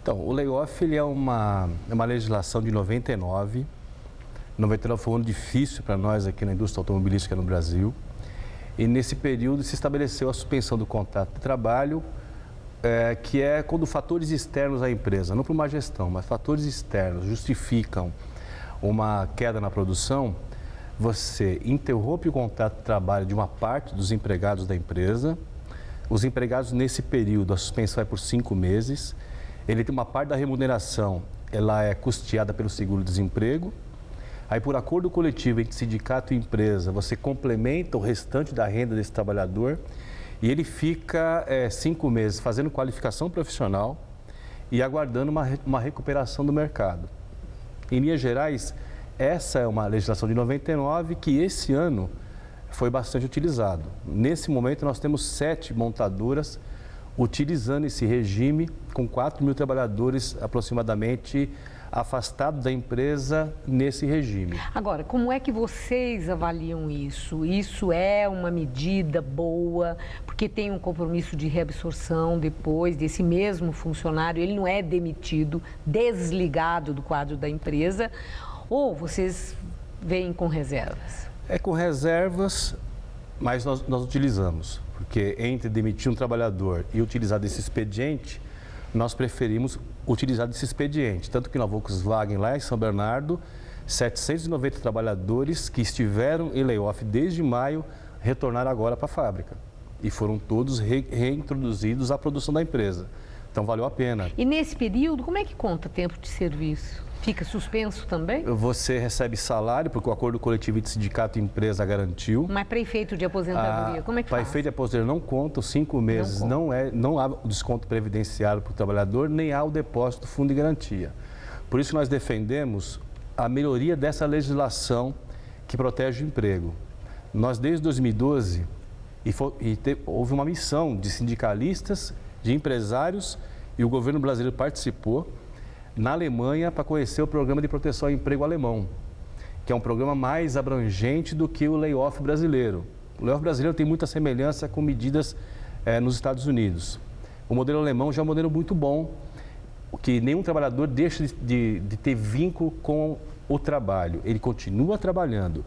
Então, o layoff ele é uma legislação de 99. 99 foi um ano difícil para nós aqui na indústria automobilística no Brasil. E nesse período se estabeleceu a suspensão do contrato de trabalho, que é quando fatores externos à empresa, não por má gestão, mas fatores externos justificam uma queda na produção. Você interrompe o contrato de trabalho de uma parte dos empregados da empresa. Os empregados, nesse período, a suspensão é por 5 meses. Ele tem uma parte da remuneração, ela é custeada pelo seguro-desemprego. Aí, por acordo coletivo entre sindicato e empresa, você complementa o restante da renda desse trabalhador e ele fica 5 meses fazendo qualificação profissional e aguardando uma recuperação do mercado. Em linhas gerais, essa é uma legislação de 99 que esse ano foi bastante utilizado. Nesse momento, nós temos 7 montadoras utilizando esse regime, com 4 mil trabalhadores aproximadamente afastados da empresa nesse regime. Agora, como é que vocês avaliam isso? Isso é uma medida boa, porque tem um compromisso de reabsorção depois desse mesmo funcionário, ele não é demitido, desligado do quadro da empresa, ou vocês veem com reservas? É com reservas, mas nós utilizamos, porque entre demitir um trabalhador e utilizar desse expediente, nós preferimos utilizar desse expediente. Tanto que na Volkswagen, lá em São Bernardo, 790 trabalhadores que estiveram em layoff desde maio retornaram agora para a fábrica. E foram todos reintroduzidos à produção da empresa. Então, valeu a pena. E nesse período, como é que conta tempo de serviço? Fica suspenso também? Você recebe salário, porque o acordo coletivo entre sindicato e empresa garantiu. Mas para efeito de aposentadoria, como é que faz? Para efeito de aposentadoria não conta, os 5 meses não há o desconto previdenciário para o trabalhador, nem há o depósito do fundo de garantia. Por isso nós defendemos a melhoria dessa legislação que protege o emprego. Nós, desde 2012, houve uma missão de sindicalistas, de empresários, e o governo brasileiro participou, na Alemanha, para conhecer o Programa de Proteção ao Emprego alemão, que é um programa mais abrangente do que o layoff brasileiro. O layoff brasileiro tem muita semelhança com medidas nos Estados Unidos. O modelo alemão já é um modelo muito bom, que nenhum trabalhador deixa de ter vínculo com o trabalho. Ele continua trabalhando.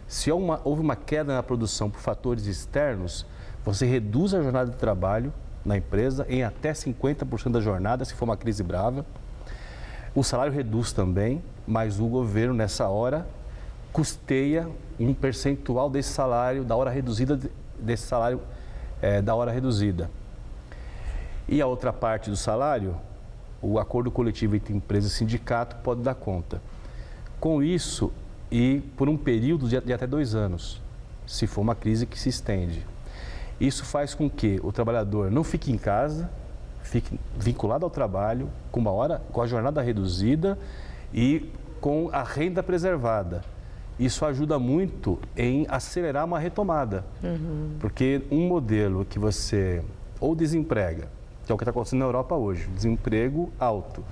Se houve uma queda na produção por fatores externos, você reduz a jornada de trabalho na empresa em até 50% da jornada, se for uma crise brava. O salário reduz também, mas o governo, nessa hora, custeia um percentual desse salário, da hora reduzida, desse salário da hora reduzida. E a outra parte do salário, o acordo coletivo entre empresa e sindicato pode dar conta. Com isso, e por um período de até 2 anos, se for uma crise que se estende. Isso faz com que o trabalhador não fique em casa, fique vinculado ao trabalho, com a jornada reduzida e com a renda preservada. Isso ajuda muito em acelerar uma retomada, porque um modelo que você ou desemprega, que é o que está acontecendo na Europa hoje, desemprego alto,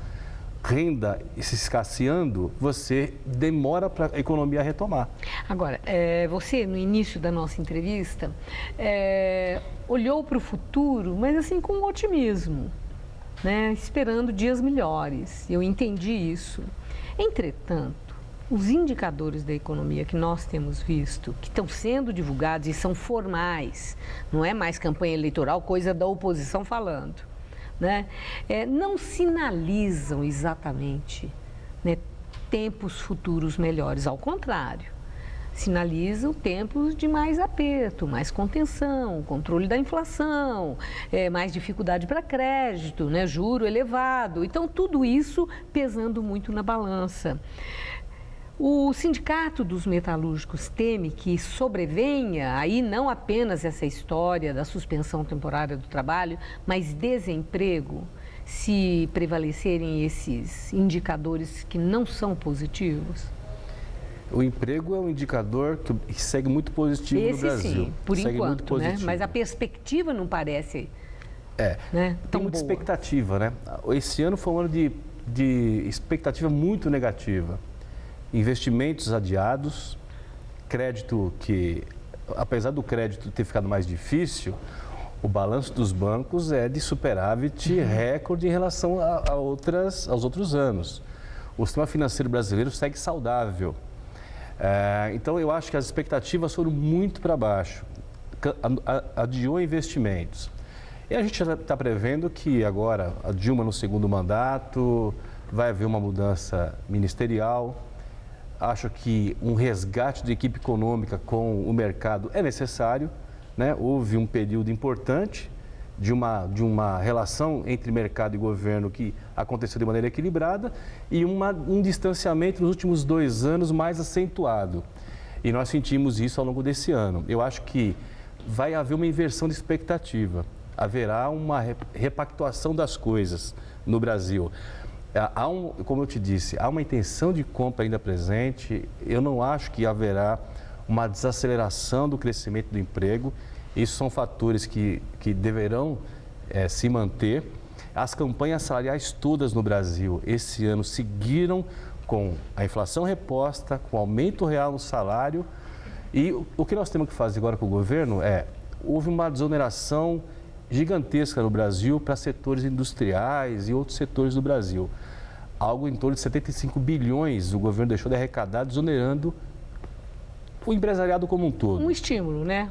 renda se escasseando, você demora para a economia retomar. Agora, você, no início da nossa entrevista, olhou para o futuro, mas assim, com otimismo, né? Esperando dias melhores. Eu entendi isso. Entretanto, os indicadores da economia que nós temos visto, que estão sendo divulgados e são formais, não é mais campanha eleitoral, coisa da oposição falando, né? Não sinalizam exatamente, né, tempos futuros melhores, ao contrário, sinalizam tempos de mais aperto, mais contenção, controle da inflação, mais dificuldade para crédito, né, juro elevado. Então, tudo isso pesando muito na balança. O Sindicato dos Metalúrgicos teme que sobrevenha aí não apenas essa história da suspensão temporária do trabalho, mas desemprego, se prevalecerem esses indicadores que não são positivos? O emprego é um indicador que segue muito positivo no Brasil. Sim, por segue enquanto, muito positivo. né? Mas a perspectiva não parece tem muita expectativa, né? Esse ano foi um ano de expectativa muito negativa. Investimentos adiados, crédito que, apesar do crédito ter ficado mais difícil, o balanço dos bancos é de superávit recorde em relação aos outros anos. O sistema financeiro brasileiro segue saudável. Então, eu acho que as expectativas foram muito para baixo. Adiou investimentos. E a gente já está prevendo que agora a Dilma no segundo mandato vai haver uma mudança ministerial. Acho que um resgate de equipe econômica com o mercado é necessário, né? Houve um período importante de uma relação entre mercado e governo que aconteceu de maneira equilibrada e um distanciamento nos últimos 2 anos mais acentuado. E nós sentimos isso ao longo desse ano. Eu acho que vai haver uma inversão de expectativa. Haverá uma repactuação das coisas no Brasil. Como eu te disse, há uma intenção de compra ainda presente. Eu não acho que haverá uma desaceleração do crescimento do emprego. Isso são fatores que deverão se manter. As campanhas salariais todas no Brasil esse ano seguiram com a inflação reposta, com aumento real no salário. E o que nós temos que fazer agora com o governo houve uma desoneração gigantesca no Brasil para setores industriais e outros setores do Brasil. Algo em torno de 75 bilhões o governo deixou de arrecadar, desonerando o empresariado como um todo. Um estímulo, né?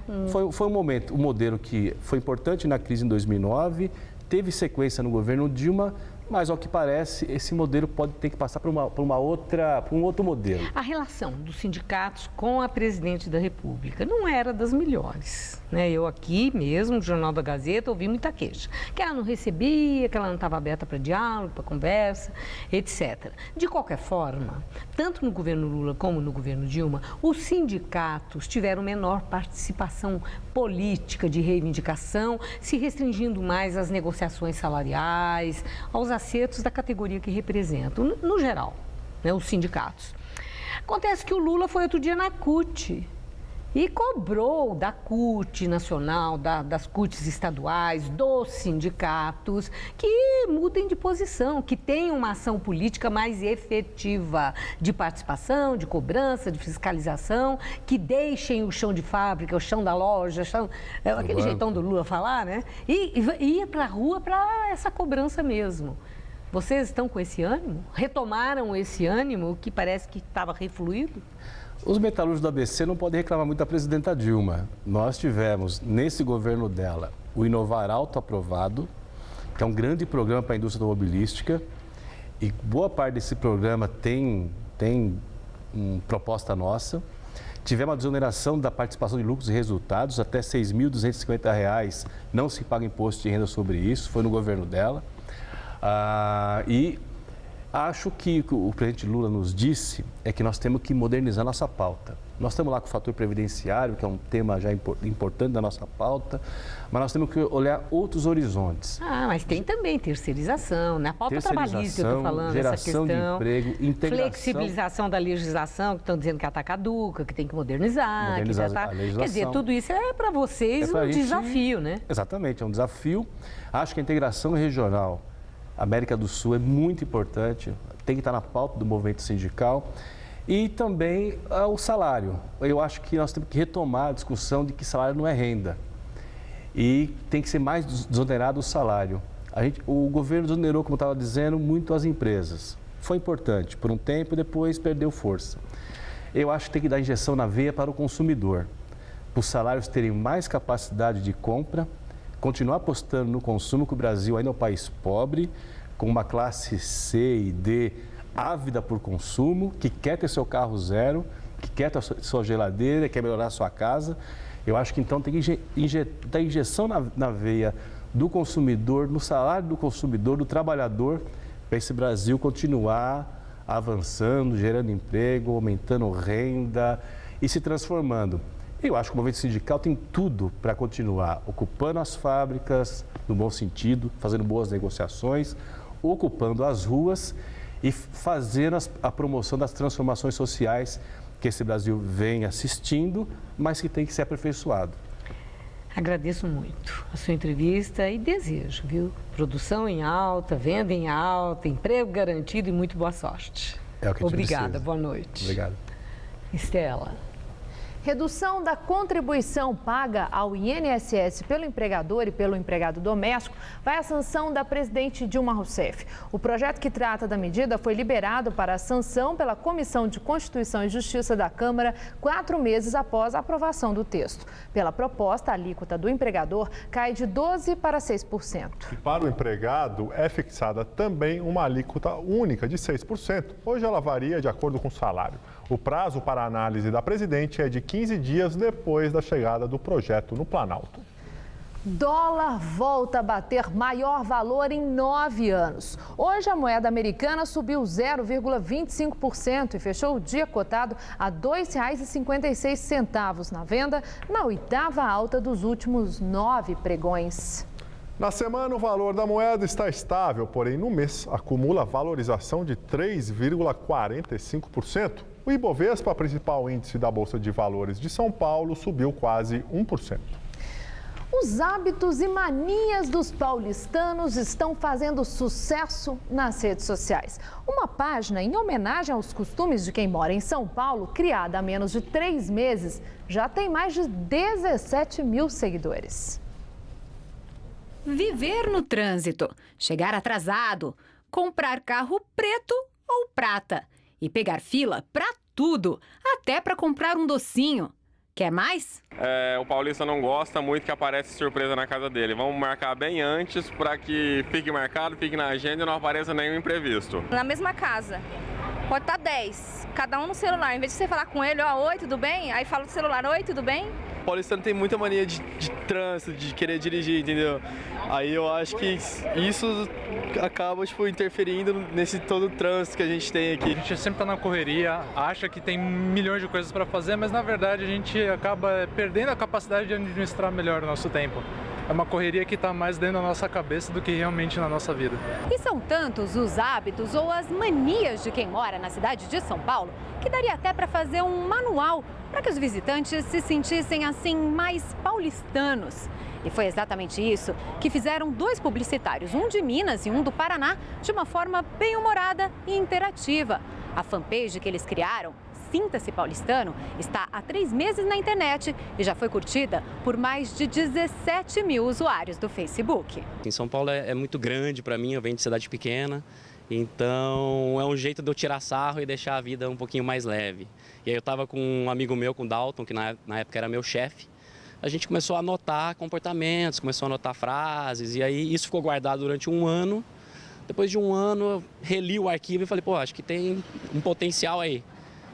Foi um modelo que foi importante na crise em 2009, teve sequência no governo Dilma, mas, ao que parece, esse modelo pode ter que passar para um outro modelo. A relação dos sindicatos com a presidente da República não era das melhores, né? Eu aqui mesmo, no Jornal da Gazeta, ouvi muita queixa. Que ela não recebia, que ela não estava aberta para diálogo, para conversa, etc. De qualquer forma, tanto no governo Lula como no governo Dilma, os sindicatos tiveram menor participação política de reivindicação, se restringindo mais às negociações salariais, aos acertos da categoria que representam, no geral, né, os sindicatos. Acontece que o Lula foi outro dia na CUT e cobrou da CUT nacional, das CUTs estaduais, dos sindicatos, que mudem de posição, que tenham uma ação política mais efetiva de participação, de cobrança, de fiscalização, que deixem o chão de fábrica, o chão da loja, aquele jeitão do Lula falar, né? E ia para a rua para essa cobrança mesmo. Vocês estão com esse ânimo? Retomaram esse ânimo que parece que estava refluído? Os metalúrgicos do ABC não podem reclamar muito da presidenta Dilma. Nós tivemos, nesse governo dela, o Inovar Alto aprovado, que é um grande programa para a indústria automobilística, e boa parte desse programa tem proposta nossa. Tivemos a desoneração da participação de lucros e resultados, até R$ 6.250 não se paga imposto de renda sobre isso, foi no governo dela. E acho que o que o presidente Lula nos disse é que nós temos que modernizar nossa pauta. Nós estamos lá com o fator previdenciário, que é um tema já importante da nossa pauta, mas nós temos que olhar outros horizontes. Mas tem também terceirização, na pauta trabalhista eu estou falando, geração essa questão. De emprego, integração. Flexibilização da legislação, que estão dizendo que está caduca, que tem que modernizar. Que já tá... Quer dizer, tudo isso é para vocês um desafio, né? Exatamente, é um desafio. Acho que a integração regional, América do Sul, é muito importante, tem que estar na pauta do movimento sindical. E também o salário. Eu acho que nós temos que retomar a discussão de que salário não é renda. E tem que ser mais desonerado o salário. O governo desonerou, como eu estava dizendo, muito as empresas. Foi importante por um tempo, depois perdeu força. Eu acho que tem que dar injeção na veia para o consumidor, para os salários terem mais capacidade de compra, continuar apostando no consumo, que o Brasil ainda é um país pobre, com uma classe C e D ávida por consumo, que quer ter seu carro zero, que quer ter sua geladeira, quer melhorar a sua casa. Eu acho que então tem que dar injeção na veia do consumidor, no salário do consumidor, do trabalhador, para esse Brasil continuar avançando, gerando emprego, aumentando renda e se transformando. Eu acho que o movimento sindical tem tudo para continuar ocupando as fábricas, no bom sentido, fazendo boas negociações, ocupando as ruas e fazendo a promoção das transformações sociais que esse Brasil vem assistindo, mas que tem que ser aperfeiçoado. Agradeço muito a sua entrevista e desejo, viu? Produção em alta, venda em alta, emprego garantido e muito boa sorte. É o que a gente Obrigada, precisa. boa noite. Obrigado. Estela. Redução da contribuição paga ao INSS pelo empregador e pelo empregado doméstico vai à sanção da presidente Dilma Rousseff. O projeto que trata da medida foi liberado para a sanção pela Comissão de Constituição e Justiça da Câmara 4 meses após a aprovação do texto. Pela proposta, a alíquota do empregador cai de 12% para 6%. E para o empregado é fixada também uma alíquota única de 6%. Hoje ela varia de acordo com o salário. O prazo para a análise da presidente é de 15 dias depois da chegada do projeto no Planalto. Dólar volta a bater maior valor em 9 anos. Hoje a moeda americana subiu 0,25% e fechou o dia cotado a R$ 2,56 na venda, na 8ª alta dos últimos 9 pregões. Na semana, o valor da moeda está estável, porém no mês acumula valorização de 3,45%. O Ibovespa, principal índice da Bolsa de Valores de São Paulo, subiu quase 1%. Os hábitos e manias dos paulistanos estão fazendo sucesso nas redes sociais. Uma página em homenagem aos costumes de quem mora em São Paulo, criada há menos de 3 meses, já tem mais de 17 mil seguidores. Viver no trânsito, chegar atrasado, comprar carro preto ou prata e pegar fila para tudo, até para comprar um docinho. Quer mais? O paulista não gosta muito que apareça surpresa na casa dele. Vamos marcar bem antes para que fique marcado, fique na agenda e não apareça nenhum imprevisto. Na mesma casa. Pode estar 10, cada um no celular. Em vez de você falar com ele, oi, tudo bem? Aí fala no celular, oi, tudo bem? O paulistano tem muita mania de trânsito, de querer dirigir, entendeu? Aí eu acho que isso acaba, interferindo nesse todo o trânsito que a gente tem aqui. A gente sempre tá na correria, acha que tem milhões de coisas para fazer, mas na verdade a gente acaba perdendo a capacidade de administrar melhor o nosso tempo. É uma correria que está mais dentro da nossa cabeça do que realmente na nossa vida. E são tantos os hábitos ou as manias de quem mora na cidade de São Paulo que daria até para fazer um manual para que os visitantes se sentissem assim mais paulistanos. E foi exatamente isso que fizeram 2 publicitários, um de Minas e um do Paraná, de uma forma bem humorada e interativa. A fanpage que eles criaram, Sinta-se Paulistano, está há 3 meses na internet e já foi curtida por mais de 17 mil usuários do Facebook. Em São Paulo é muito grande para mim, eu venho de cidade pequena, então é um jeito de eu tirar sarro e deixar a vida um pouquinho mais leve. E aí eu estava com um amigo meu, com o Dalton, que na época era meu chefe. A gente começou a anotar comportamentos, começou a anotar frases, e aí isso ficou guardado durante 1 ano. Depois de 1 ano, eu reli o arquivo e falei, pô, acho que tem um potencial aí.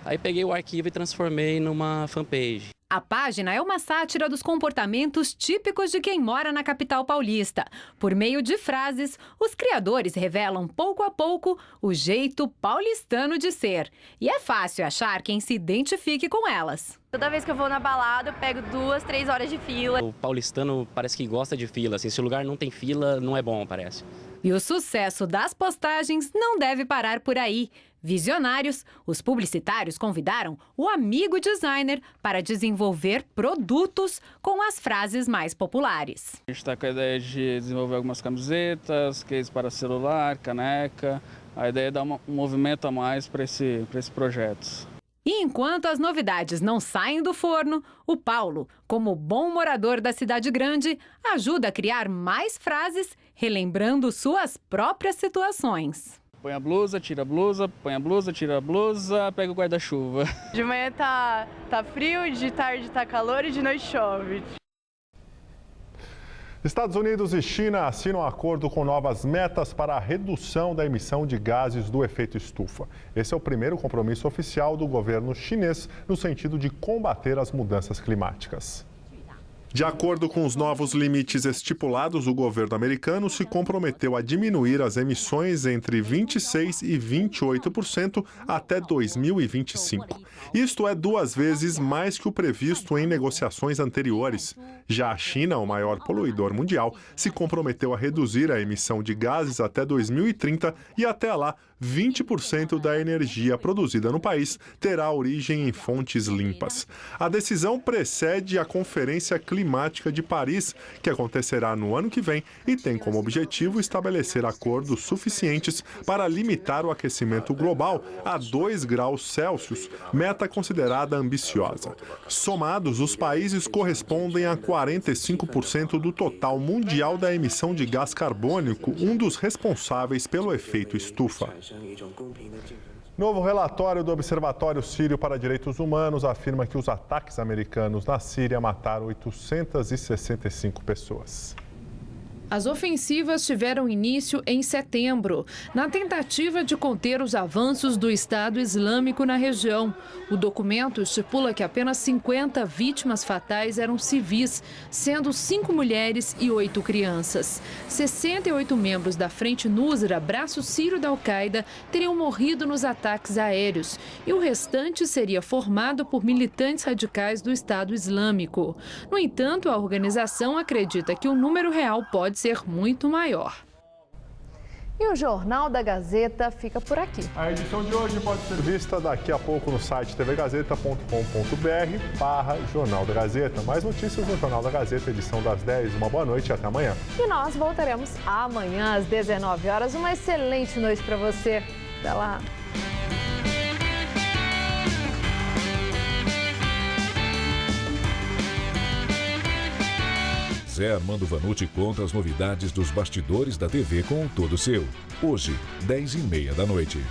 Aí peguei o arquivo e transformei numa fanpage. A página é uma sátira dos comportamentos típicos de quem mora na capital paulista. Por meio de frases, os criadores revelam pouco a pouco o jeito paulistano de ser. E é fácil achar quem se identifique com elas. Toda vez que eu vou na balada, eu pego 2, 3 horas de fila. O paulistano parece que gosta de fila, assim, se o lugar não tem fila, não é bom, parece. E o sucesso das postagens não deve parar por aí. Visionários, os publicitários convidaram o amigo designer para desenvolver produtos com as frases mais populares. A gente está com a ideia de desenvolver algumas camisetas, case para celular, caneca. A ideia é dar um movimento a mais para esse projeto. E enquanto as novidades não saem do forno, o Paulo, como bom morador da cidade grande, ajuda a criar mais frases, relembrando suas próprias situações. Põe a blusa, tira a blusa, põe a blusa, tira a blusa, pega o guarda-chuva. De manhã tá frio, de tarde tá calor e de noite chove. Estados Unidos e China assinam um acordo com novas metas para a redução da emissão de gases do efeito estufa. Esse é o primeiro compromisso oficial do governo chinês no sentido de combater as mudanças climáticas. De acordo com os novos limites estipulados, o governo americano se comprometeu a diminuir as emissões entre 26% e 28% até 2025. Isto é 2 vezes mais que o previsto em negociações anteriores. Já a China, o maior poluidor mundial, se comprometeu a reduzir a emissão de gases até 2030 e até lá 20% da energia produzida no país terá origem em fontes limpas. A decisão precede a Conferência Climática de Paris, que acontecerá no ano que vem e tem como objetivo estabelecer acordos suficientes para limitar o aquecimento global a 2 graus Celsius, meta considerada ambiciosa. Somados, os países correspondem a 45% do total mundial da emissão de gás carbônico, um dos responsáveis pelo efeito estufa. Novo relatório do Observatório Sírio para Direitos Humanos afirma que os ataques americanos na Síria mataram 865 pessoas. As ofensivas tiveram início em setembro, na tentativa de conter os avanços do Estado Islâmico na região. O documento estipula que apenas 50 vítimas fatais eram civis, sendo 5 mulheres e 8 crianças. 68 membros da Frente Nusra, braço sírio da Al-Qaeda, teriam morrido nos ataques aéreos, e o restante seria formado por militantes radicais do Estado Islâmico. No entanto, a organização acredita que o número real pode ser muito maior. E o Jornal da Gazeta fica por aqui. A edição de hoje pode ser vista daqui a pouco no site tvgazeta.com.br/Jornal da Gazeta. Mais notícias no Jornal da Gazeta, edição das 10. Uma boa noite e até amanhã. E nós voltaremos amanhã às 19 horas. Uma excelente noite para você. Até lá. Zé Armando Vanucci conta as novidades dos bastidores da TV com o Todo Seu. Hoje, 10h30 da noite.